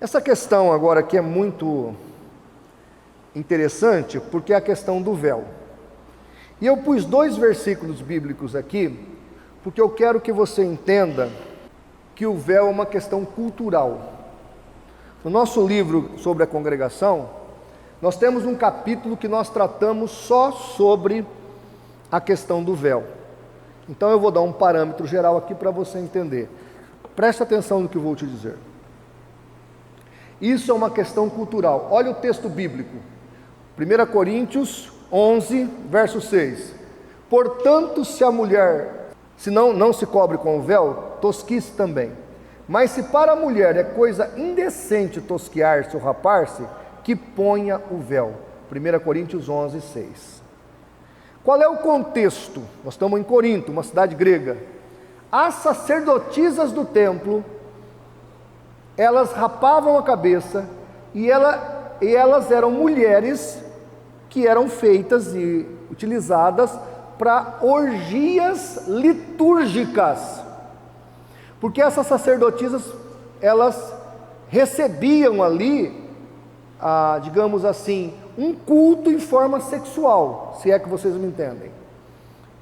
Essa questão agora aqui é muito interessante, porque é a questão do véu. E eu pus 2 versículos bíblicos aqui, porque eu quero que você entenda que o véu é uma questão cultural. No nosso livro sobre a congregação, nós temos um capítulo que nós tratamos só sobre a questão do véu. Então eu vou dar um parâmetro geral aqui para você entender. Preste atenção no que eu vou te dizer. Isso é uma questão cultural. Olha o texto bíblico. 1 Coríntios 11, verso 6. Portanto, se a mulher, se não se cobre com o véu, tosquice também. Mas se para a mulher é coisa indecente tosquiar-se ou rapar-se, que ponha o véu. 1 Coríntios 11, 6. Qual é o contexto? Nós estamos em Corinto, uma cidade grega. As sacerdotisas do templo, elas rapavam a cabeça e elas eram mulheres que eram feitas e utilizadas para orgias litúrgicas, porque essas sacerdotisas, elas recebiam ali, digamos assim, um culto em forma sexual, se é que vocês me entendem.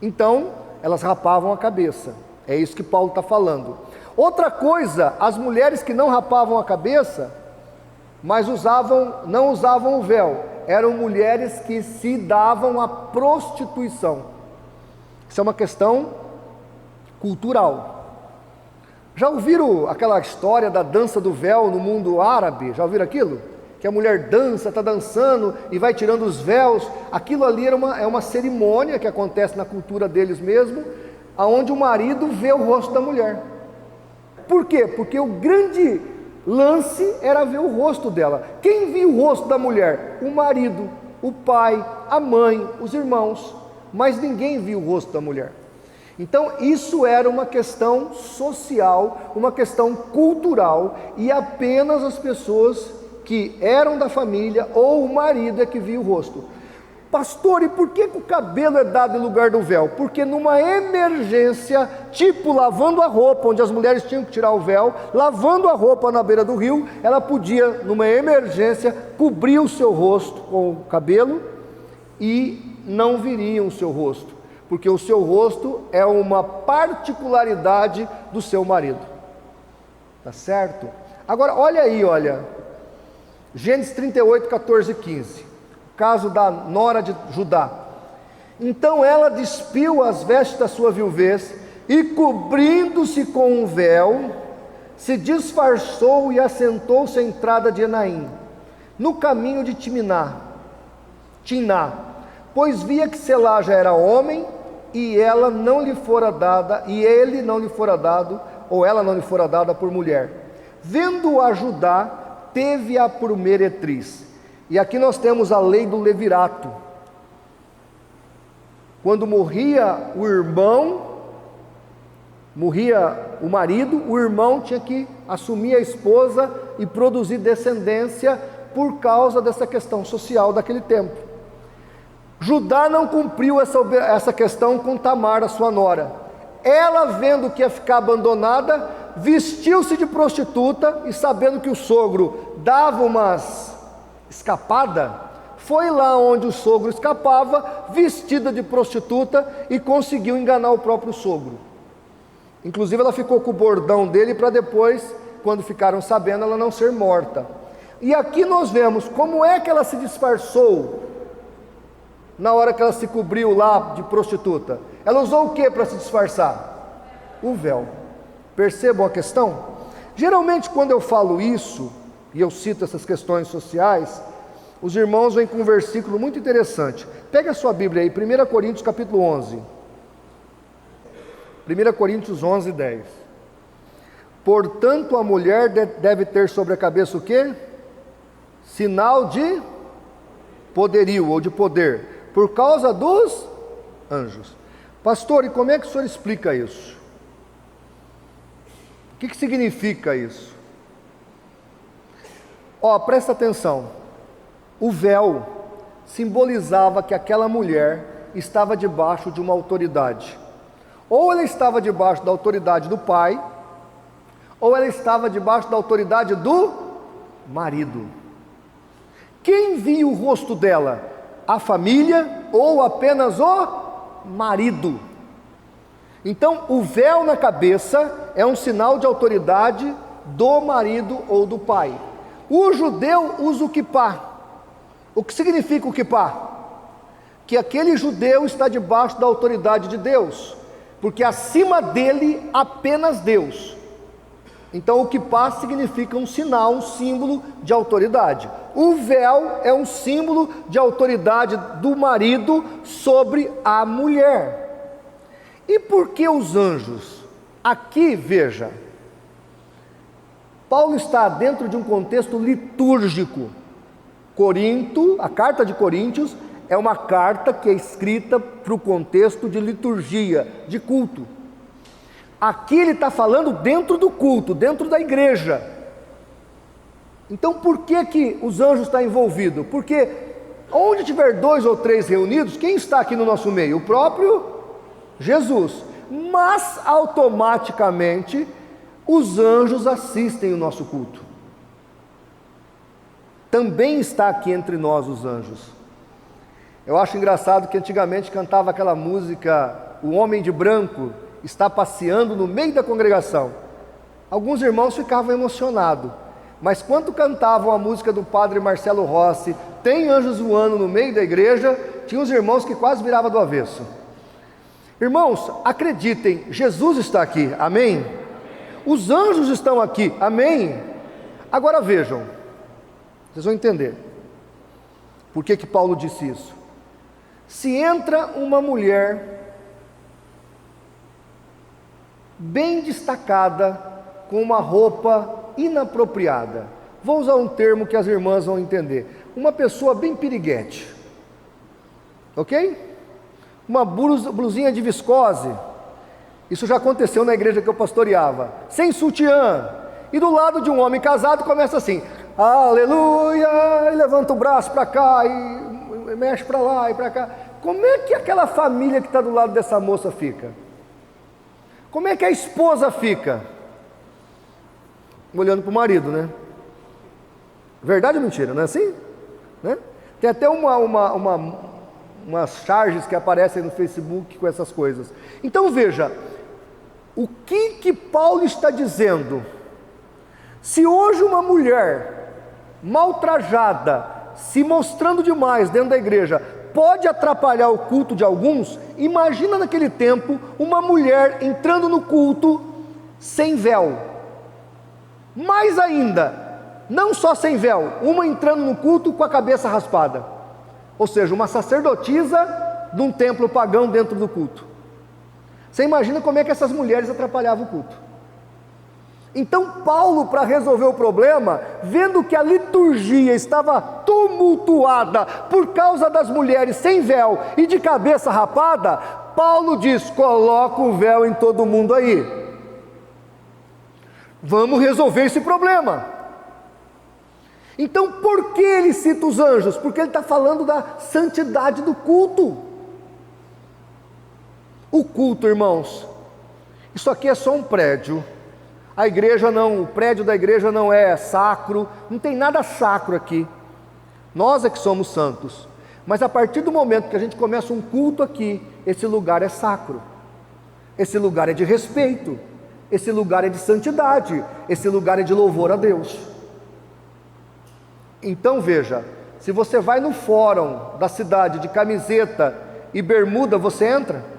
Então, elas rapavam a cabeça, é isso que Paulo está falando. Outra coisa, as mulheres que não rapavam a cabeça, mas não usavam o véu, eram mulheres que se davam à prostituição. Isso é uma questão cultural. Já ouviram aquela história da dança do véu no mundo árabe? Já ouviram aquilo? Que a mulher dança, está dançando e vai tirando os véus. Aquilo ali é uma cerimônia que acontece na cultura deles mesmo, onde o marido vê o rosto da mulher. Por quê? Porque o grande lance era ver o rosto dela. Quem via o rosto da mulher? O marido, o pai, a mãe, os irmãos, mas ninguém via o rosto da mulher. Então isso era uma questão social, uma questão cultural, e apenas as pessoas que eram da família ou o marido é que via o rosto. Pastor, e por que o cabelo é dado em lugar do véu? Porque numa emergência, tipo lavando a roupa, onde as mulheres tinham que tirar o véu, lavando a roupa na beira do rio, ela podia, numa emergência, cobrir o seu rosto com o cabelo e não viriam o seu rosto, porque o seu rosto é uma particularidade do seu marido. Tá certo? Agora, olha aí, Gênesis 38, 14 e 15. Caso da nora de Judá. Então ela despiu as vestes da sua viuvez e, cobrindo-se com um véu, se disfarçou e assentou-se à entrada de Enaim, no caminho de Timná, pois via que Selá já era homem e ela não lhe fora dada, e ele não lhe fora dado, ou ela não lhe fora dada por mulher. Vendo-a Judá, teve-a por meretriz. E aqui nós temos a lei do levirato. Quando morria o irmão, morria o marido, o irmão tinha que assumir a esposa e produzir descendência por causa dessa questão social daquele tempo. Judá não cumpriu essa questão com Tamar, a sua nora. Ela, vendo que ia ficar abandonada, vestiu-se de prostituta e, sabendo que o sogro dava umas escapada, foi lá onde o sogro escapava, vestida de prostituta, e conseguiu enganar o próprio sogro. Inclusive ela ficou com o bordão dele para depois, quando ficaram sabendo, ela não ser morta. E aqui nós vemos como é que ela se disfarçou na hora que ela se cobriu lá de prostituta. Ela usou o que para se disfarçar? O véu. Percebam a questão? Geralmente quando eu falo isso, e eu cito essas questões sociais, os irmãos vêm com um versículo muito interessante. Pega a sua Bíblia aí, 1 Coríntios capítulo 11. 1 Coríntios 11, 10. Portanto, a mulher deve ter sobre a cabeça o quê? Sinal de poderio ou de poder, por causa dos anjos. Pastor, e como é que o senhor explica isso? O que significa isso? Presta atenção. O véu simbolizava que aquela mulher estava debaixo de uma autoridade. Ou ela estava debaixo da autoridade do pai, ou ela estava debaixo da autoridade do marido. Quem via o rosto dela? A família ou apenas o marido? Então, o véu na cabeça é um sinal de autoridade do marido ou do pai. O judeu usa o quipá. O que significa o quipá? Que aquele judeu está debaixo da autoridade de Deus, porque acima dele apenas Deus. Então o quipá significa um sinal, um símbolo de autoridade. O véu é um símbolo de autoridade do marido sobre a mulher. E por que os anjos? Aqui veja, Paulo está dentro de um contexto litúrgico. Corinto, a carta de Coríntios é uma carta que é escrita para o contexto de liturgia, de culto. Aqui ele está falando dentro do culto, dentro da igreja. Então por que os anjos estão envolvidos? Porque onde tiver 2 ou 3 reunidos, quem está aqui no nosso meio? O próprio Jesus. Mas automaticamente os anjos assistem o nosso culto. Também está aqui entre nós os anjos. Eu acho engraçado que antigamente cantava aquela música, o homem de branco está passeando no meio da congregação. Alguns irmãos ficavam emocionados, mas quando cantavam a música do padre Marcelo Rossi, tem anjos voando no meio da igreja, tinha uns irmãos que quase viravam do avesso. Irmãos, acreditem, Jesus está aqui, amém? Os anjos estão aqui, amém? Agora vejam, vocês vão entender por que Paulo disse isso. Se entra uma mulher bem destacada, com uma roupa inapropriada, vou usar um termo que as irmãs vão entender, uma pessoa bem piriguete, ok? Uma blusinha de viscose, isso já aconteceu na igreja que eu pastoreava, sem sutiã, e do lado de um homem casado começa assim, aleluia, e levanta o braço para cá, e mexe para lá e para cá. Como é que aquela família que está do lado dessa moça fica? Como é que a esposa fica? Olhando para o marido, né? Verdade ou mentira, não é assim? Né? Tem até umas charges que aparecem no Facebook com essas coisas. Então veja, o que Paulo está dizendo? Se hoje uma mulher mal trajada, se mostrando demais dentro da igreja, pode atrapalhar o culto de alguns, imagina naquele tempo uma mulher entrando no culto sem véu. Mais ainda, não só sem véu, uma entrando no culto com a cabeça raspada, ou seja, uma sacerdotisa de um templo pagão dentro do culto. Você imagina como é que essas mulheres atrapalhavam o culto. Então Paulo, para resolver o problema, vendo que a liturgia estava tumultuada por causa das mulheres sem véu e de cabeça rapada, Paulo diz, coloca o véu em todo mundo aí, vamos resolver esse problema. Então por que ele cita os anjos? Porque ele está falando da santidade do culto. O culto, irmãos, isso aqui é só um prédio. A igreja não, o prédio da igreja não é sacro, não tem nada sacro aqui. Nós é que somos santos. Mas a partir do momento que a gente começa um culto aqui, esse lugar é sacro. Esse lugar é de respeito. Esse lugar é de santidade. Esse lugar é de louvor a Deus. Então veja, se você vai no fórum da cidade de camiseta e bermuda, você entra?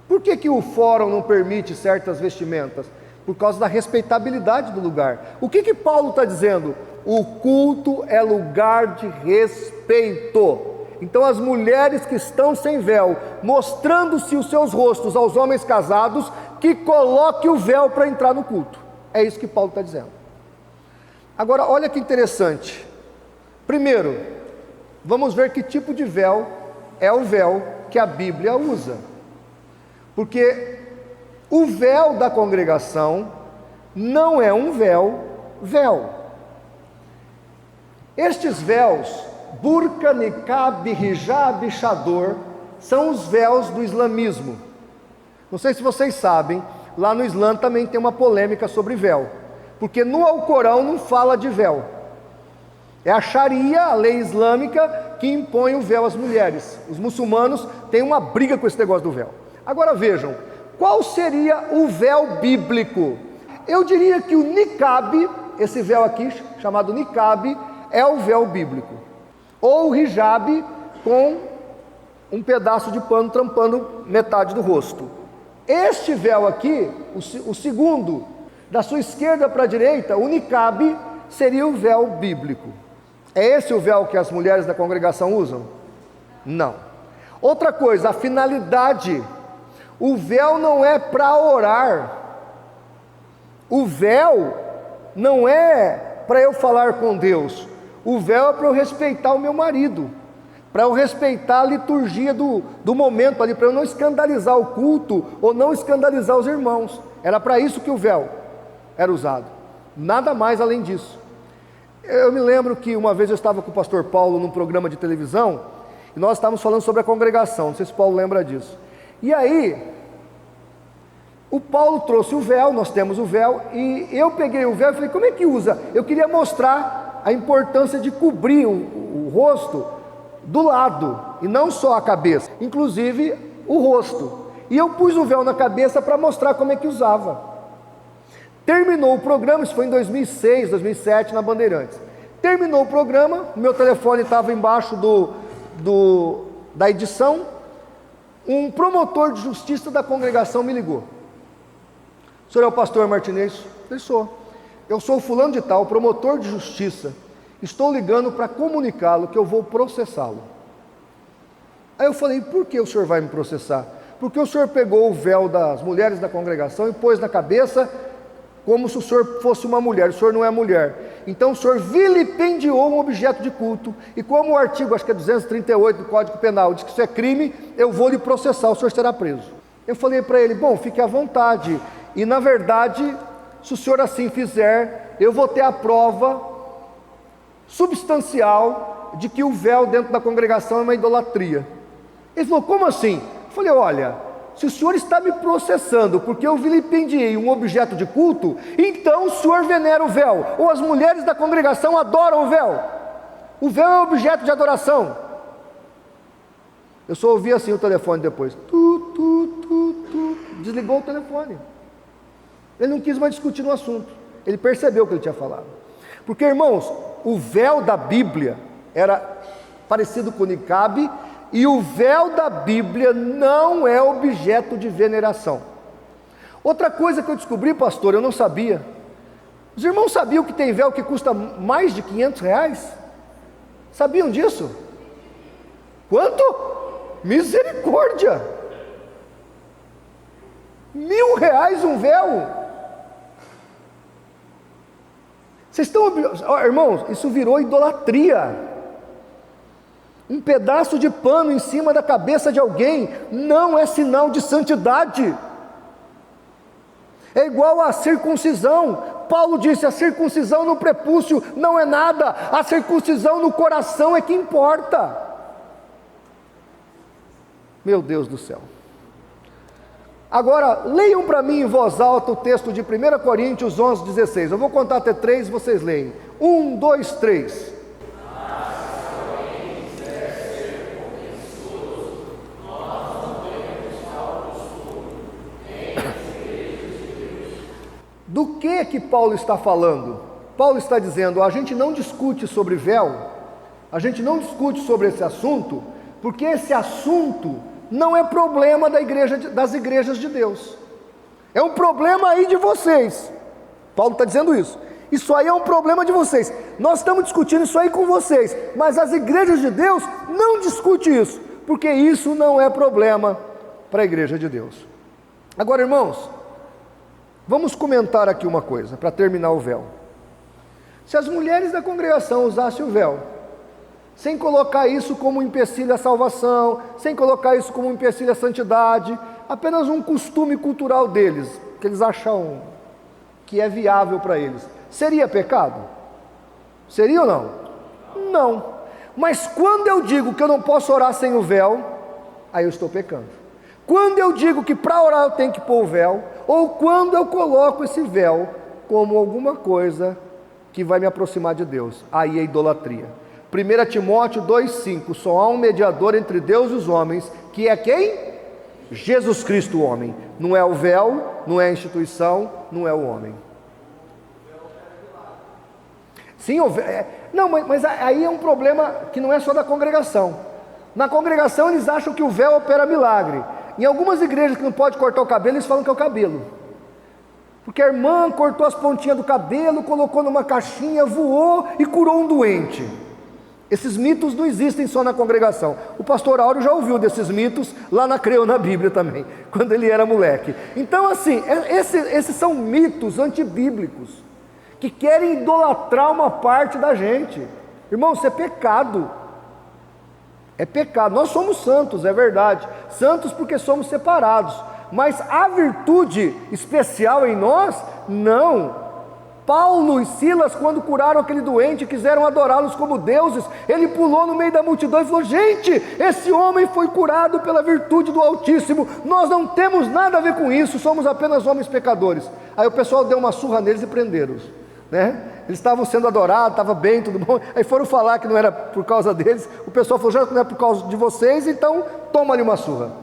Por que o fórum não permite certas vestimentas? Por causa da respeitabilidade do lugar. O que Paulo está dizendo? O culto é lugar de respeito. Então as mulheres que estão sem véu, mostrando-se os seus rostos aos homens casados, que coloque o véu para entrar no culto. É isso que Paulo está dizendo. Agora olha que interessante. Primeiro, vamos ver que tipo de véu é o véu que a Bíblia usa. Porque o véu da congregação não é um véu. Estes véus burca, niqab, hijab, chador, são os véus do islamismo. Não sei se vocês sabem, lá no Islã também tem uma polêmica sobre véu, porque no Alcorão não fala de véu. É a Sharia, a lei islâmica, que impõe o véu às mulheres. Os muçulmanos têm uma briga com esse negócio do véu. Agora vejam, qual seria o véu bíblico? Eu diria que o niqab, esse véu aqui, chamado niqab, é o véu bíblico. Ou o hijab, com um pedaço de pano tampando metade do rosto. Este véu aqui, o segundo, da sua esquerda para a direita, o niqab, seria o véu bíblico. É esse o véu que as mulheres da congregação usam? Não. Outra coisa, a finalidade. O véu não é para orar. O véu não é para eu falar com Deus. O véu é para eu respeitar o meu marido, para eu respeitar a liturgia do momento ali, para eu não escandalizar o culto ou não escandalizar os irmãos. Era para isso que o véu era usado. Nada mais além disso. Eu me lembro que uma vez eu estava com o pastor Paulo num programa de televisão e nós estávamos falando sobre a congregação, não sei se o Paulo lembra disso. E aí, o Paulo trouxe o véu, nós temos o véu, e eu peguei o véu e falei, como é que usa? Eu queria mostrar a importância de cobrir o rosto do lado, e não só a cabeça, inclusive o rosto. E eu pus o véu na cabeça para mostrar como é que usava. Terminou o programa, isso foi em 2006, 2007, na Bandeirantes. Terminou o programa, o meu telefone estava embaixo da edição. Um promotor de justiça da congregação me ligou. O senhor é o pastor Martinez? Eu sou. Eu sou o fulano de tal, promotor de justiça. Estou ligando para comunicá-lo que eu vou processá-lo. Aí eu falei, por que o senhor vai me processar? Porque o senhor pegou o véu das mulheres da congregação e pôs na cabeça como se o senhor fosse uma mulher. O senhor não é mulher. Então o senhor vilipendiou um objeto de culto, e como o artigo, acho que é 238 do Código Penal, diz que isso é crime, eu vou lhe processar, o senhor será preso. Eu falei para ele, bom, fique à vontade, e na verdade, se o senhor assim fizer, eu vou ter a prova substancial de que o véu dentro da congregação é uma idolatria. Ele falou, como assim? Eu falei, olha, se o senhor está me processando porque eu vilipendiei um objeto de culto, então o senhor venera o véu, ou as mulheres da congregação adoram o véu. O véu é objeto de adoração. Eu só ouvi assim o telefone depois, desligou o telefone. Ele não quis mais discutir no assunto, ele percebeu o que ele tinha falado. Porque, irmãos, o véu da Bíblia era parecido com o niqab, e o véu da Bíblia não é objeto de veneração. Outra coisa que eu descobri, pastor, eu não sabia. Os irmãos sabiam que tem véu que custa mais de R$500? Sabiam disso? Quanto? Misericórdia! R$1.000 um véu? Vocês estão... irmãos, isso virou idolatria. Um pedaço de pano em cima da cabeça de alguém não é sinal de santidade. É igual à circuncisão. Paulo disse, a circuncisão no prepúcio não é nada, a circuncisão no coração é que importa. Meu Deus do céu. Agora, leiam para mim em voz alta o texto de 1 Coríntios 11:16. Eu vou contar até 3, vocês leem. 1, 2, 3. Do que Paulo está falando? Paulo está dizendo, a gente não discute sobre véu, a gente não discute sobre esse assunto, porque esse assunto não é problema das igrejas de Deus, é um problema aí de vocês. Paulo está dizendo isso. Isso aí é um problema de vocês. Nós estamos discutindo isso aí com vocês, mas as igrejas de Deus não discutem isso, porque isso não é problema para a igreja de Deus. Agora, irmãos, vamos comentar aqui uma coisa, para terminar o véu. Se as mulheres da congregação usassem o véu, sem colocar isso como empecilho à salvação, sem colocar isso como empecilho à santidade, apenas um costume cultural deles, que eles acham que é viável para eles, seria pecado? Seria ou não? Não. Mas quando eu digo que eu não posso orar sem o véu, aí eu estou pecando. Quando eu digo que para orar eu tenho que pôr o véu, ou quando eu coloco esse véu como alguma coisa que vai me aproximar de Deus, aí é idolatria. 1 Timóteo 2,5: só há um mediador entre Deus e os homens, que é quem? Jesus Cristo, o homem. Não é o véu, não é a instituição, não é o homem. Sim, não, mas aí é um problema que não é só da congregação. Na congregação eles acham que o véu opera milagre. Em algumas igrejas que não pode cortar o cabelo, eles falam que é o cabelo, porque a irmã cortou as pontinhas do cabelo, colocou numa caixinha, voou e curou um doente. Esses mitos não existem só na congregação. O pastor Áureo já ouviu desses mitos lá na Creu na Bíblia também, quando ele era moleque. Então assim, esses são mitos antibíblicos, que querem idolatrar uma parte da gente. Irmão, isso é pecado. É pecado. Nós somos santos, é verdade, santos porque somos separados, mas a virtude especial em nós, não. Paulo e Silas, quando curaram aquele doente, quiseram adorá-los como deuses, ele pulou no meio da multidão e falou: gente, esse homem foi curado pela virtude do Altíssimo, nós não temos nada a ver com isso, somos apenas homens pecadores. Aí o pessoal deu uma surra neles e prenderam-os, né? Eles estavam sendo adorados, estava bem, tudo bom. Aí foram falar que não era por causa deles. O pessoal falou: já que não é por causa de vocês, então toma ali uma surra.